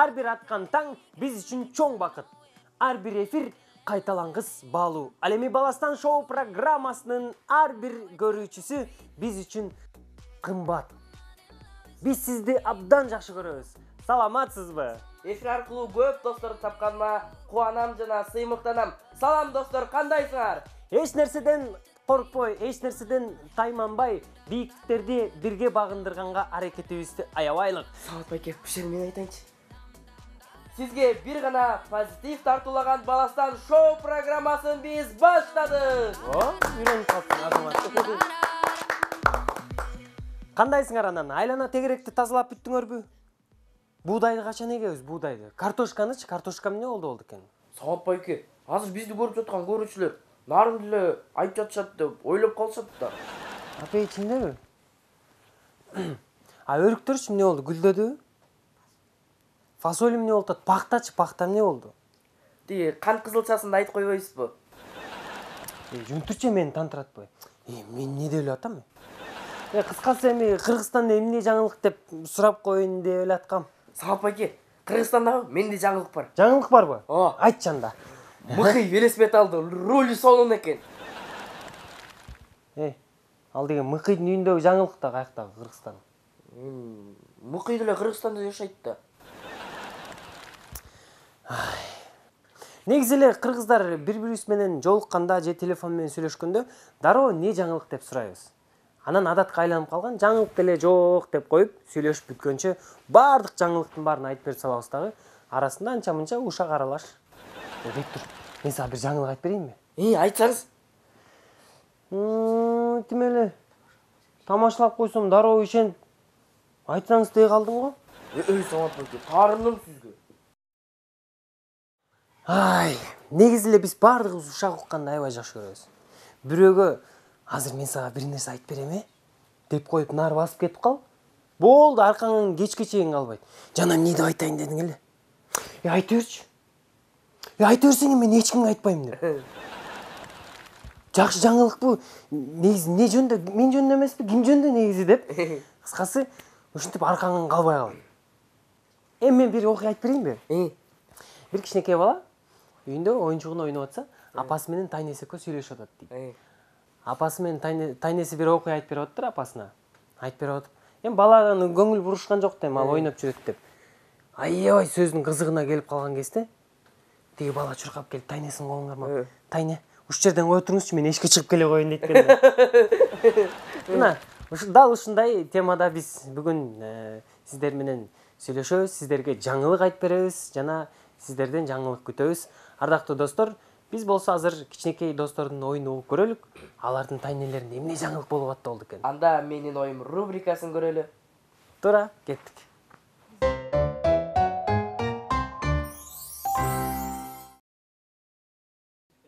Ар бир аткан таң биз үчүн чоң бакыт. Ар бир эфир кайталангыс баалуу. Ал эми Баластан шоу программасынын ар бир көрүүчүсү биз үчүн кымбат. Биз сизди абдан жакшы көрөбүз. Саламатсызбы? Эфир аркылуу көп досторду тапканыма кубанам жана сыймыктанам. Салам достор, кандайсыңар? Эч нерседен коркпой, эч нерседен тайманбай, бийиктиктерди бирге багындырганга аракетибизди аябайлык. Салат байке, бушер мен айтайынчы. Сизге бир гана позитив тартуулаган Баластан шоу программасын биз баштадык. Үйрөнүп калыптыр азамат. Кандайсыңар анан? Айлана тегеректи тазалап бүттүңөрбү? Буудайды качан эгебиз, буудайды? Картошканычы? Картошка эмне болду экен? Салат байке, азыр бизди көрүп жаткан көрүүчүлөр нарын деле айтып жатышат деп ойлоп калышат да. Апей ичиндеби? Өрүктөрчү эмне болду? Гүлдөдүбү? Фасоль эмне болду? Пактачы, пакта эмне болду? Тиги кант кызылчасын да айтып койбойсузбу? Жөнтүрчү мени тантыратпай. Мен эмне деп атам? Кыскасы эми Кыргызстанда эмне жаңылык деп сурап коеюн деп эле аткам. Салат байке, Кыргызстанда менде жаңылык бар. Жаңылык барбы? Ооба. Айтчы анда. Мыкый велосипед алды, руль сонун экен. Ал деген Мыкыйдын үйүндөгү жаңылык да каяктагы Кыргызстан. Мыкый деле Кыргызстанда жашайт да. Негизи эле кыргыздар бири-бирибиз менен жолукканда же телефон менен сүйлөшкөндө дароо эмне жаңылык деп сурайбыз. Анан адатка айланып калган, жаңылык деле жок деп коюп сүйлөшүп бүткөнчө баардык жаңылыктын баарын айтып берип салабыз дагы. Арасында анча-мынча ушак аралаш. Бектур, мен сага бир жаңылык айтып берейинби? Айтсаңыз. Тим эле тамашалап койсом дароо ишен айтсаңыз дей калдың го. Салат байке, таарындым сизге. Негизи эле биз баардыгыбыз ушак укканды аябай жакшы көрөбүз. Бирөөгө азыр мен сага бир нерсе айтып берем деп коюп нар басып кетип кал. Болду, аркаңан кечке чейин калбайт. Жана эмне деп айтайын дедиң эле? Айта берчи. Айта берсең мен эч кимге айтпайм деп. Жакшы жаңылык бу. Негизи эмне жөнүндө? Мен жөнүндө эмеспи, ким жөнүндө негизи деп. Кыскасы, ушинтип аркаңан калбай кал. Мен бир окуя айтып берейинби? Бир кичинекей бала үйүндө оюнчугун ойноп атса, апасы менен тайнеси экөө сүйлөшүп атат дейт. Апасы менен тайнеси бир окуя айтып берип атыптыр апасына. Айтып берип атып, эми баланы көңүл бурушкан жок да, ал ойноп жүрөт деп. Аябай сөздүн кызыгына келип калган кезде, тиги бала чуркап келип тайнесинин колун кармап, "Тайне, ушул жерден кое туруңузчу, мен эшикке чыгып келе коеюн" дейт экен. Мына, дал ушундай темада биз бүгүн сиздер менен сүйлөшөбүз, сиздерге жаңылык айтып беребиз жана сиздерден жаңылык күтөбүз. Ардактуу достор, биз болсо азыр кичинекей достордун оюн угуп көрөлүк. Алардын тайнелеринде эмне жаңылык болуп атты болду экен? Анда менин оюм рубрикасын көрөлү. Туура, кеттик.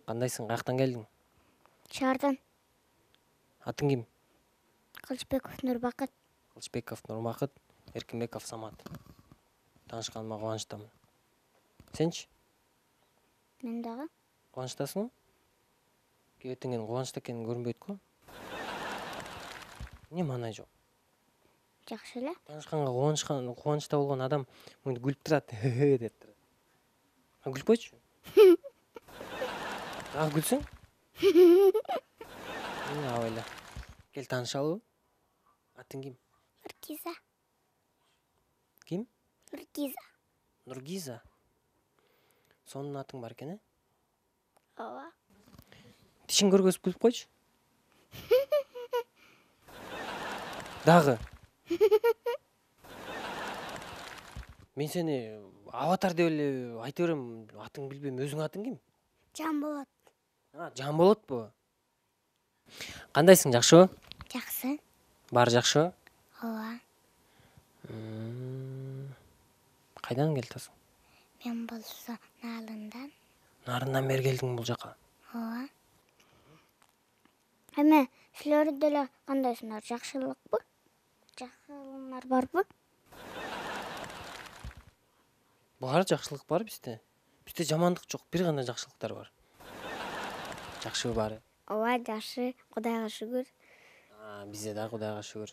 Кандайсың, каяктан келдиң? Шаардан. Атың ким? Кылычбеков Нурбакыт. Кылычбеков Нурбакыт, Эркинбеков Самат. Таанышканыма кубанычтамын. Сенчи? Мен дагы. Кубанычтасың? Кебетеңен кубанычта экенин көрүнбөйт го. Эмне маанай жок? Жакшы эле. Таанышканга кубанычта болгон адам мынтип күлүп турат, деп турат. Күлпөйчү? Дагы күлсөң? Абайла. Кел таанышалыбы? Атың ким? Нургиза. Ким? Нургиза. Нургиза. Сонун атың бар экен, Ооба. Тишиң көргөзүп күлүп койчу. Дагы. Мен сени аватар деп эле айта берем, атың билбейм, өзүң атың ким? Жамболот. Жамболотпу? Кандайсың, жакшыбы? Жакшы. Баары жакшыбы? Ооба. Кайдан келатасың? Мен болсо Нарындан. Нарындан бери келдиң бул жака? Ооба. Эме, силер деле кандайсыңар? Жакшылыкпы? Жакшылыктар барбы? Баары жакшылык бар бизде. Бизде жамандык жок, бир гана жакшылыктар бар. Жакшыбы баары? Ооба, жакшы. Кудайга шүгүр. Бизде да Кудайга шүгүр.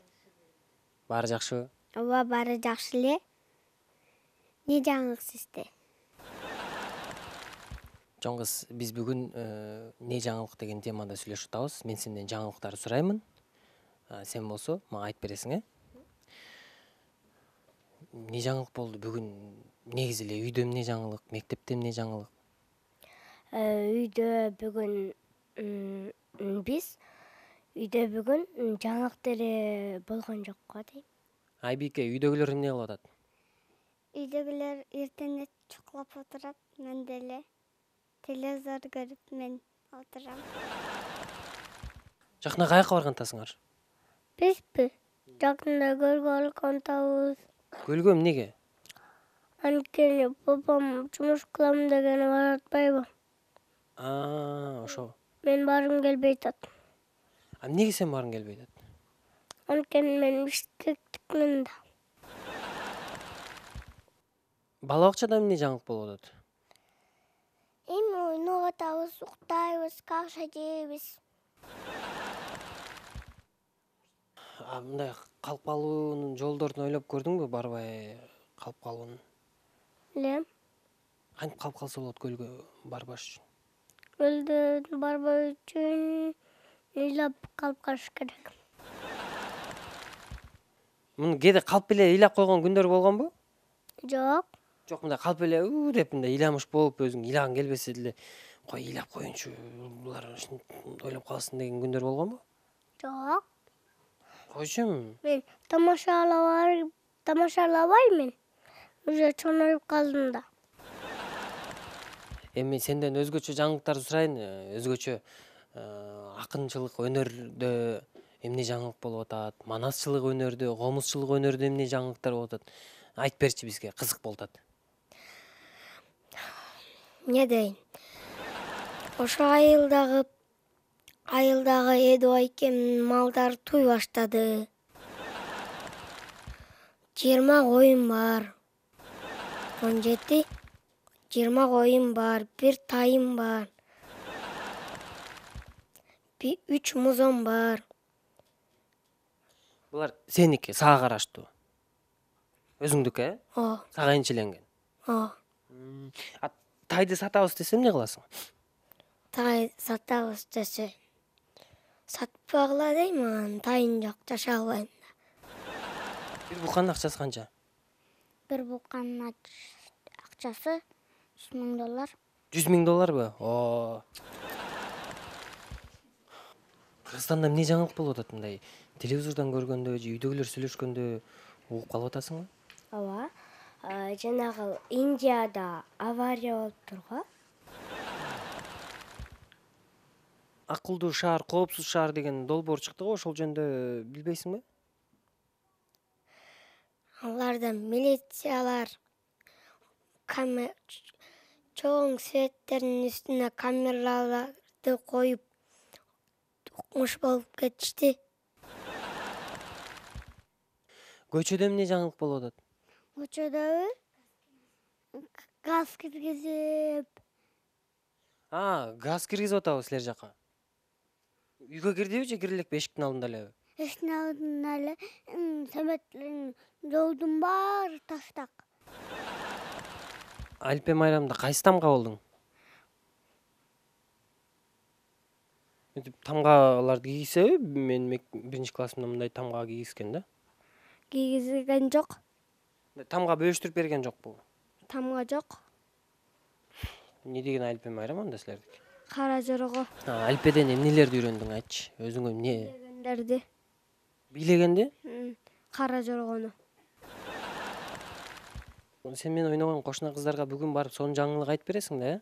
Баары жакшыбы? Ооба, баары жакшы эле. Не жаңылык сизде? Жон кыз, биз бүгүн не жаңылык деген темада сүйлөшүп атабыз. Мен сенден жаңылыктарды сураймын. Сен болсо мага айтып бересиң, Не жаңылык болду бүгүн? Негизи эле үйдө эмне жаңылык, мектепте эмне жаңылык? Үйдө бүгүн биз үйдө бүгүн жаңылык деле болгон жок го дейм. Айбике, үйдөгүлөр эмне кылып атат? Үйдөгүлөр эртеңет чукулап отурат, мен деле телевизор көрүп мен отурам. Жакында каяка баргантасыңар? Бизби? Жакында көлгө алгантабыз. Көлгө эмнеге? Анткени бабам жумуш кылам деген баратпайбы? Ошо. Мен баргым келбей атат. Эмнеге сен баргың келбей атат? Анткени мен бишкектикмин да. Бала бакчада эмне жаңылык болуп атат? Эми ойноп атабыз, уктайбыз, каша жейбиз. Мындай калып калуунун жолдорун ойлоп көрдүңбү, барбай калып калуунун? Элем, Кантип калып калса болот көлгө барбаш үчүн? көлдө барбай үчүн ыйлап калып калыш керек. Муну кээде калп эле ыйлап койгон күндөр болгонбу? Жок, Жок, мындай калп эле деп мындай ыйламыш болуп, өзүң ыйлагың келбесе деле кой ыйлап коеюнчу, булар ушинтип ойлоп калсын деген күндөр болгонбу? жок. Койчу. Мен тамашалабаймын. Уже чоңоюп калдым да. Эми сенден өзгөчө жаңылыктарды сурайын. Өзгөчө акынчылык өнөрдө эмне жаңылык болуп атат? Манасчылык өнөрдө, комузчулук өнөрдө эмне жаңылыктар болуп атат? Айтып берчи бизге, кызык болуп атат. Не дейин? Ошо айылдагы Эдо айкемдин малдары туй баштады. 20 коюм бар. 17 20 коюм бар, 1 тайым бар. 3 музом бар. Булар сеники, сага караштуу. Өзүңдүкү, О, Сага энчиленген. о. Тайды сатабыз десе эмне кыласың? Тай сатабыз десе. Сатпагыла дейм, тайын жок, жаша албайм. Бир буканын акчасы канча? Бир буканын акчасы $100,000. $100,000 Кыргызстанда эмне жаңылык болуп атат мындай? Телевизордон көргөндө же үйдөгүлөр сүйлөшкөндө угуп калып атасыңбы? Ооба. Жанагы Индияда авария болуптур го. Акылдуу шаар, коопсуз шаар деген долбоор чыкты го, ошол жөнүндө билбейсиңби? Аларда милициялар чоң светтердин үстүнө камераларды коюп укмуш болуп кетишти. Көчөдө эмне жаңылык болуп атат? Көчөдө газ киргизип, Газ киргизип атабы силер жака? Үйгө кирдиби же кире элекпи, эшиктин алдында элеби? эшиктин алдында эле себеттерин жолдун баары таштак. Алпе майрамда кайсы тамга болдуң? Тамгаларды кийгизеби? Мен 1 классымда мындай тамга кийгизген да. Кийгизген жок, Тамга бөлүштүрүп берген жокпу? тамга жок. Не деген алпе майрам анда силердики? Кара жорго Алпеден эмнелерди үйрөндүң, айтчы. Өзүңө эмне? билгендерди. Бийлегенди? Кара жоргону. Сен мен ойногон кошуна кыздарга бүгүн барып сонун жаңылык айтып бересиң да,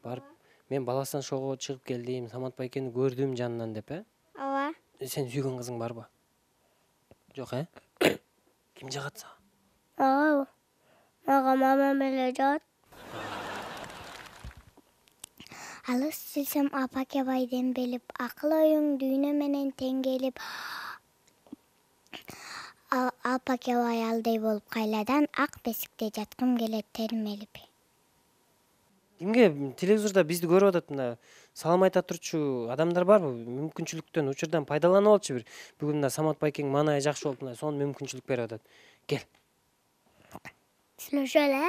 Барып, мен Баластан шоуго чыгып келдим, Самат байкени көрдүм жанынан деп, Ооба. Сен сүйгөн кызың барбы? Жок, Ким жагат сага? Мага мамам эле жагат. Алыс сүйлөсөм апакебайден билип, акыл оюң дүйнө менен тең келип, апакебай алдай болуп кайладан ак бесикте жаткым келет термелип. Кимге телевизордо бизди көрүп атат мына салам айта турчу адамдар барбы? Мүмкүнчүлүктөн, учурдан пайдаланып алчу бир. Бүгүн мына Самат байкең маанайы жакшы болуп, мына сонун мүмкүнчүлүк берип атат. Кел. Сүйлөшө эле.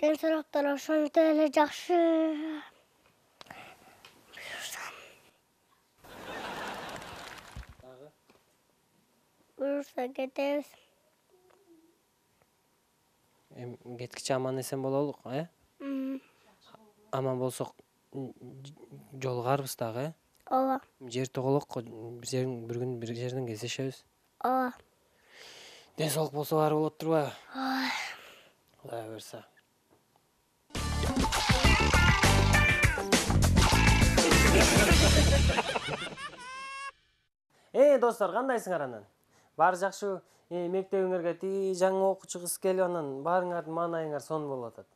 Ден соолуктар ошонтип эле жакшы. Буюрса кетебиз. Кеткиче аман эсен бололук, Аман болсок жолугарбыз дагы, Ооба. Жер тоголок, бир күн бир жерден кездешебиз. Ооба. Ден соолук болсо баары болот турбайбы? Кудай буйрса. Достор, кандайсыңар анан? Баары жакшыбы? Мектебиңерге тиги жаңы окуучу кыз келип анан баарыңардын маанайыңар сонун болуп атат.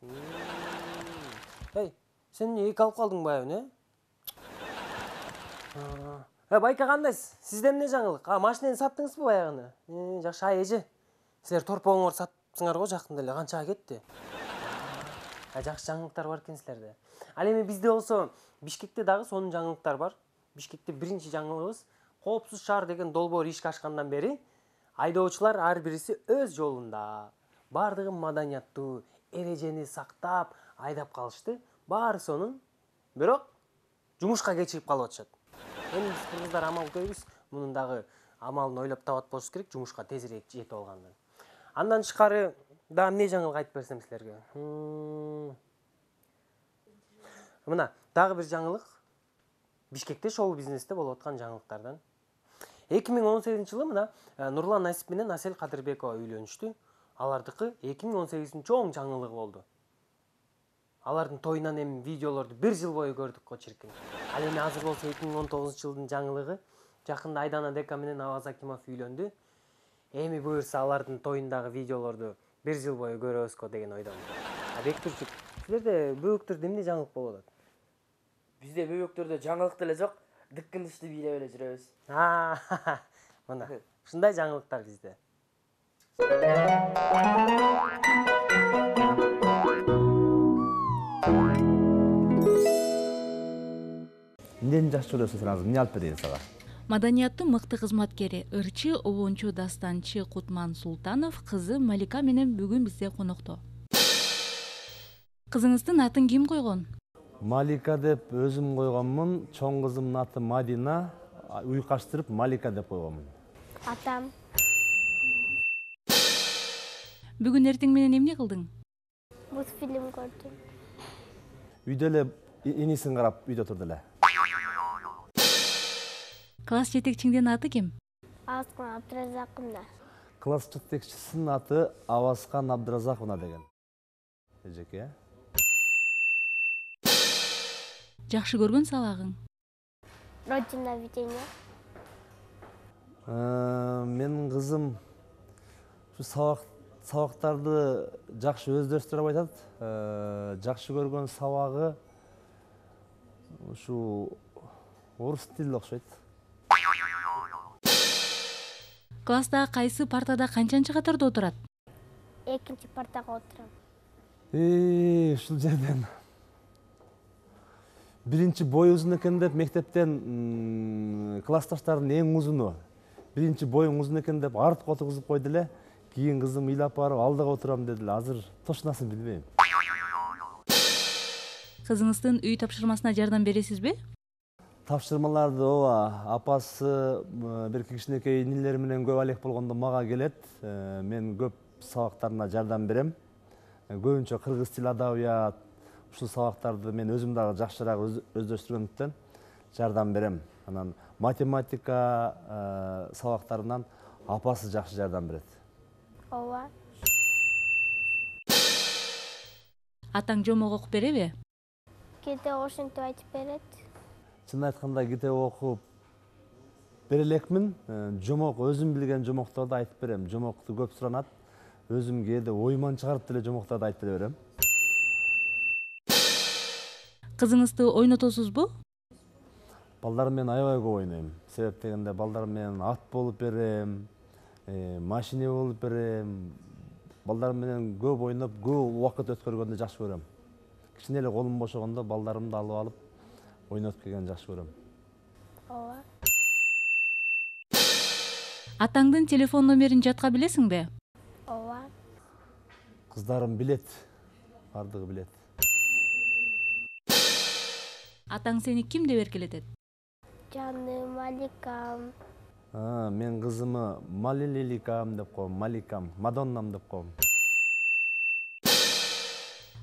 Сен эки алып калдың баягы, Байка, кандайсыз? Сизде эмне жаңылык? Машинени саттыңызбы баягыны? Жакшы, эже. Силер торпоңор сатсыңар го жакында эле, канчага кетти? Жакшы жаңылыктар бар экен силерде. Ал эми бизде болсо Бишкекте дагы сонун жаңылыктар бар. Бишкекте биринчи жаңылыгыбыз коопсуз шаар деген долбоор ишке ашкандан бери айдоочулар ар бириси өз жолунда бардыгы маданияттуу, эрежени сактап айдап калышты. Баары сонун. Бирок жумушка кечигип калып атышат. Эми биз кыргыздар амал көйбүз. Мунун дагы амалын ойлоп табат болуш керек, жумушка тезирээк жетип алгандан. Андан тышкары да эмне жаңылык айтып берсем силерге? Мына дагы бир жаңылык. Бишкекте шоу бизнесте болуп аткан жаңылыктардан. 2018-жылы мына Нурлан Насип менен Асель Кадырбекова үйлөнүштү. Алардыкы 2018 чоң жаңылыгы болду. Алардын тоюнан эми видеолорду 1 жыл бою көрдүк го чиркин. Ал эми азыр болсо 2019-жылдын жаңылыгы. Жакында Айдана Дека менен Аваз Акимов үйлөндү. Эми буюрса алардын тоюндагы видеолорду 1 жыл бою көрөбүз деген ойдомун. Бектурчук, силерде бөбөктөрдө эмне жаңылык болуп атат? Бизде бөбөктөрдө жаңылык деле жок, дыккындышты бийлеп эле жүрөбүз. Мына ушундай жаңылыктар бизде. Эмнени жакшы көрөсүң азыр? Эмне алып берейин сага? Маданияттын мыкты кызматкери, ырчы, обончу дастанчы Кутман Султанов кызы Малика менен бүгүн бизде конокто. Кызыңыздын атын ким койгон? Малика деп өзүм койгонмун. Чоң кызымдын аты Мадина. Уйкаштырып Малика деп койгонмун. Атам. Бүгүн эртең менен эмне кылдың? Мультфильм көрдүм. Үйдө эле инисин карап үйдө турду эле. Класс жетекчиңдин аты ким? Аскан Абдыразаковна. Класс жетекчисинин аты Аваскан Абдыразаковна деген. Эжеке. Жакшы көргөн сабагың? Родина видения. Менин кызым сабактарды жакшы өздөштүрүп айтат. Жакшы көргөн сабагы ушу орус тили окшойт. Класста кайсы партада канчанчы катарда отурат? Экинчи партага отурам. Ушул жерден биринчи бой узун экен деп мектептен классташтардын эң узуну. Биринчи боюң узун экен деп артка отургузуп койду эле. Кийин кызым ыйлап барып алдыга отурам деди эле. Азыр точносын билбейм. Кызыңыздын үй тапшырмасына жардам бересизби? Тапшырмаларды ооба, апасы бир кичинекей инилери менен көп алек болгондо мага келет. Мен көп сабактарына жардам берем. Көбүнчө кыргыз тил, адабият, ушул сабактарды мен өзүм дагы жакшыраак өздөштүргөндүктөн жардам берем. Анан математика сабактарынан апасы жакшы жардам берет. Ооба. Атаң жомок окуп береби? Кете ошентип айтып берет. Чын айтканда китеп окуп бере элекмин. Жомок өзүм билген жомокторду айтып берем. Жомокту көп суранат. Өзүм кээде оюман чыгарып деле жомокторду айтып бере берем. Кызыңызды ойнотосузбу? Балдарым менен аябай көп ойнойм. Себеп дегенде балдарым менен ат болуп берем, машине болуп берем. Балдарым менен көп ойноп, көп убакыт өткөргөндү жакшы көрөм. Кичине эле колум бошогондо балдарымды алып ойнотуп келгенди жакшы көрөм. Ооба. Атаңдын телефон номерин жатка билесиңби? ооба. Кыздарым билет. Бардыгы билет. Атаң сени ким деп эркелетет? Жаным, Маликам. Мен кызымы Малилиликам деп коем, Маликам, Мадоннам деп коем.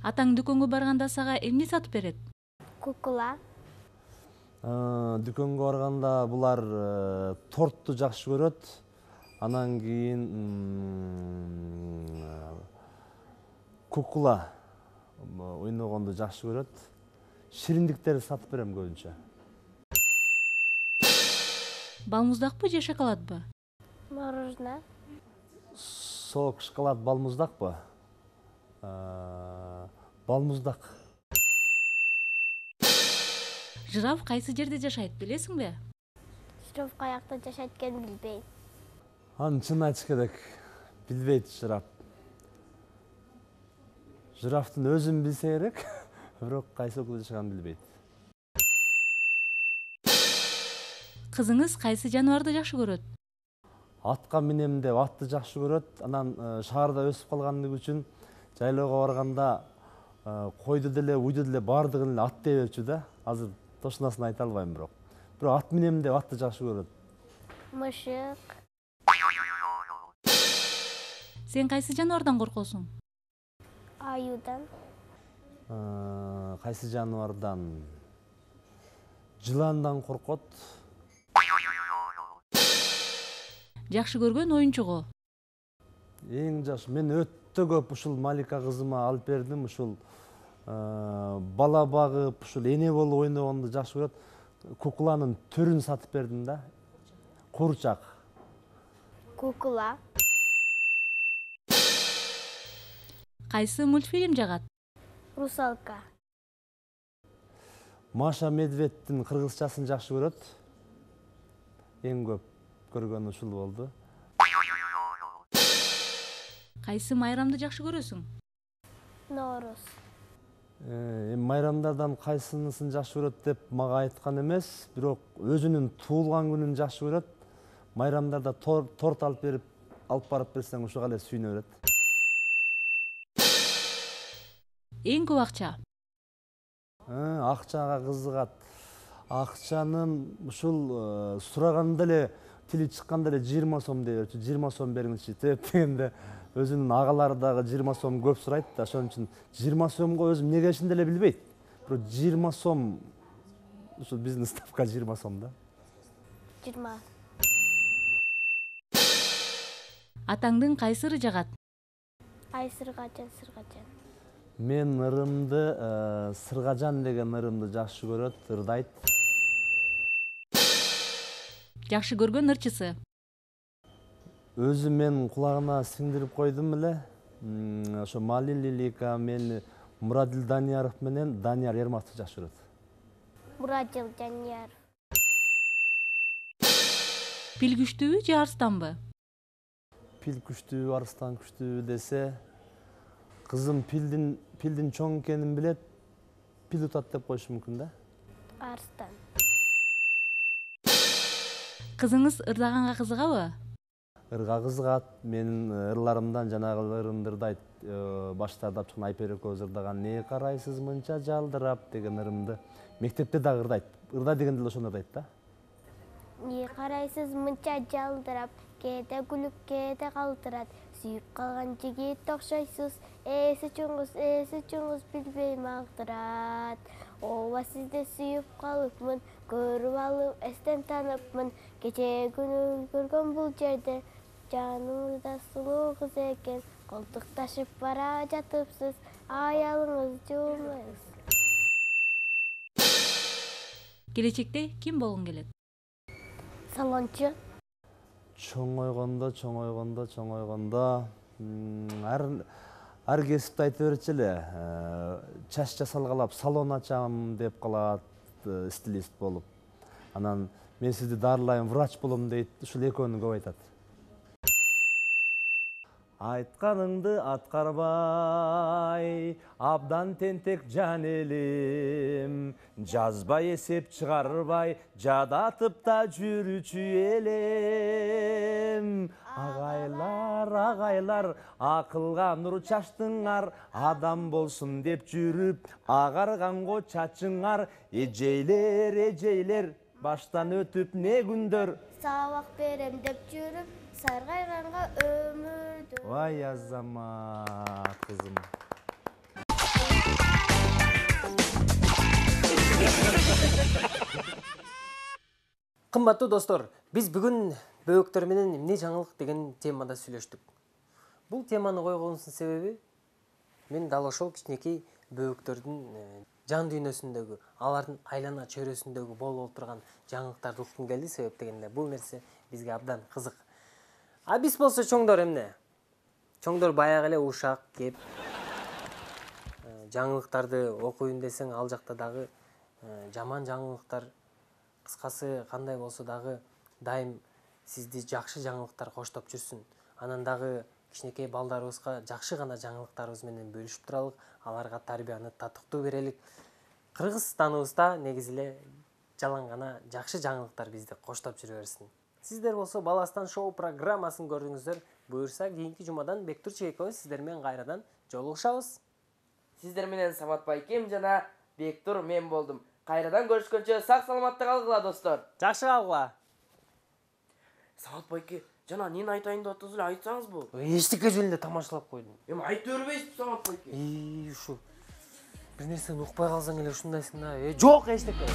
Атаң дүкөнгө барганда сага эмне сатып берет? Кукла. Дүкөнгө барганда булар тортту жакшы көрөт. Анан кийин кукла ойногонду жакшы көрөт. Шириндиктерди сатып берем көбүнчө. Балмуздакпы же шоколадбы? Мороженое. Соок, шоколад, балмуздакпы? Балмуздак. Жираф кайсы жерде жашайт, билесиңби? Жираф каякта жашайт экенин билбейм. Анын чын айтыш керек, билбейт жираф. Жирафтын өзүн билсе керек, бирок кайсы өлкөдө жашаганын билбейт. Кызыңыз кайсы жаныбарды жакшы көрөт? Атка минем деп атты жакшы көрөт. Анан шаарда өсүп калгандыгы үчүн жайлоого барганда койду деле, уйду деле баардыгын эле ат дей берчү да. Азыр тошунасын айта албайм бирок. Бирок ат минем деп атты жакшы көрөт. Мышык. Сен кайсы жаныбардан коркосуң? Аюдан. Кайсы жаныбардан? Жыландан коркот. Жакшы көргөн оюнчугу? Эң жакшы, мен өтө көп ушул Малика кызыма алып бердим. Ушул бала багып, ушул эне болуп ойногонду жакшы көрөт. Кукланын түрүн сатып бердим да. Курчак. Кукла. Кайсы мультфильм жагат? Русалка. Маша Медведтин кыргызчасын жакшы көрөт. Эң көп көргөн ушул болду. Кайсы майрамды жакшы көрөсүң? Ноорус. Майрамдардан кайсынысын жакшы көрөт деп мага айткан эмес, бирок өзүнүн туулган күнүн жакшы көрөт. Майрамдарда торт алып барып берсең ушуга эле сүйүнө берет. Эң көп акча? Акчага кызыгат. Акчанын ушул сураганда эле тили чыкканда эле 20 сом дей берчү. 20 сом бериңизчи деп дегенде өзүнүн агалары дагы 20 сом көп сурайт да, ошон үчүн 20 сомго өзүм эмне келишин деле билбейт. Бирок 20 сом ушул биздин ставка 20 сом да. 20. Атаңдын кайсы ыры жагат? Айсыргажан, сыргажан. Мен ырымды Сыргажан деген ырымды жакшы көрөт, ырдайт. Жакшы көргөн ырчысы? Өзү мен кулагына сиңдирип койдум эле. Ошо Малилилика мени Мурадил Данияров менен Данияр Ерматовду жакшы көрөт. Мурадил Данияров. Пил күчтүүбү же арстанбы? Пил күчтүүбү, арстан күчтүүбү десе, кызым пилдин чоң экенин билет, пил утат деп коюшу мүмкүн да. Арстан. Кызыңыз ырдаганга кызыгабы? Ырга кызыгат. Менин ырларымдан жанагы ырымды ырдайт. Баштарда чыккан Айпер экөөбүз ырдаган "Не карайсыз мынча жалдырап" деген ырымды мектепте дагы ырдайт. Ырда дегенде эле ошону ырдайт да. Не карайсыз мынча жалдырап, кээде күлүп, кээде калтырат. Сүйүп калган жигит окшойсуз, эси чуңуз билбей мактырат. Ооба сизди сүйүп калыпмын, көрүп алып эстен таныпмын. Кечээ күнү көргөн бул жерде, жаныңызда сулуу кыз экен. Колтукташып бара жатыпсыз, аялыңыз жуумайсыз. Келечекте ким болгуң келет? Салончу. Чоңойгондо ар кесипти айта берчү эле. Чач жасалгалап салон ачам деп калат, стилист болуп. Анан мен сизди дарылайм, врач болом дейт. Ушул экөөнү көп айтат. Айтқаныңды атқарбай, абдан тентек жан елім, жазбай есеп шығарбай, жадатып та жүрүчү елім. Ағайлар, ағайлар, ақылға нұр чаштыңар, адам болсын деп жүріп, ағарғанго чачыңар, ежейлер, баштан өтіп не күндер. Сабақ берем деп жүріп, сарғайғанға өмірді. Вай азамат қызым. Кымбаттуу достор, биз бүгүн бөөктөр менен эмне жаңылык деген темада сүйлөштүк. Бул теманы койгонубуздун себеби мен дал ошол кичинекей бөөктөрдүн жан дүйнөсүндөгү, алардын айлана чөйрөсүндөгү болуп турган жаңылыктарды уккум келди. Себеп дегенде бул нерсе бизге абдан кызык. А биз болсо чоңдор эмне? Чоңдор баягы эле ушак кеп жаңылыктарды окуйун десең, ал жакта дагы жаман жаңылыктар, кыскасы кандай болсо дагы дайым сизди жакшы жаңылыктар коштоп жүрсүн. Анан дагы кичинекей балдарыбызга жакшы гана жаңылыктарыбыз менен бөлүшүп туралык, аларга тарбияны татыктуу берелик. Кыргызстаныбызда негизи эле жалаң гана жакшы жаңылыктар бизди коштоп жүрө берсин. Сиздер болсо Баластан шоу программасын көрдүңүздөр. Буюрса кийинки жумадан Бектур Чекебиз сиздер менен кайрадан жолугушабыз. Сиздер менен Самат Байкем жана Бектур мен болдум. Кайрадан көрүшкөнчө сак саламатта калгыла достор. Жакшы калгыла. Самат Байке, жана эмне айтайын деп атасыз эле, айтсаңыз болот. Эчтеке жөнүндө тамашалап койдум. Эми айта бербейсизби Самат Байке? Ушу бир нерсени укпай калсаң эле ушундайсың да. Жок эчтеке.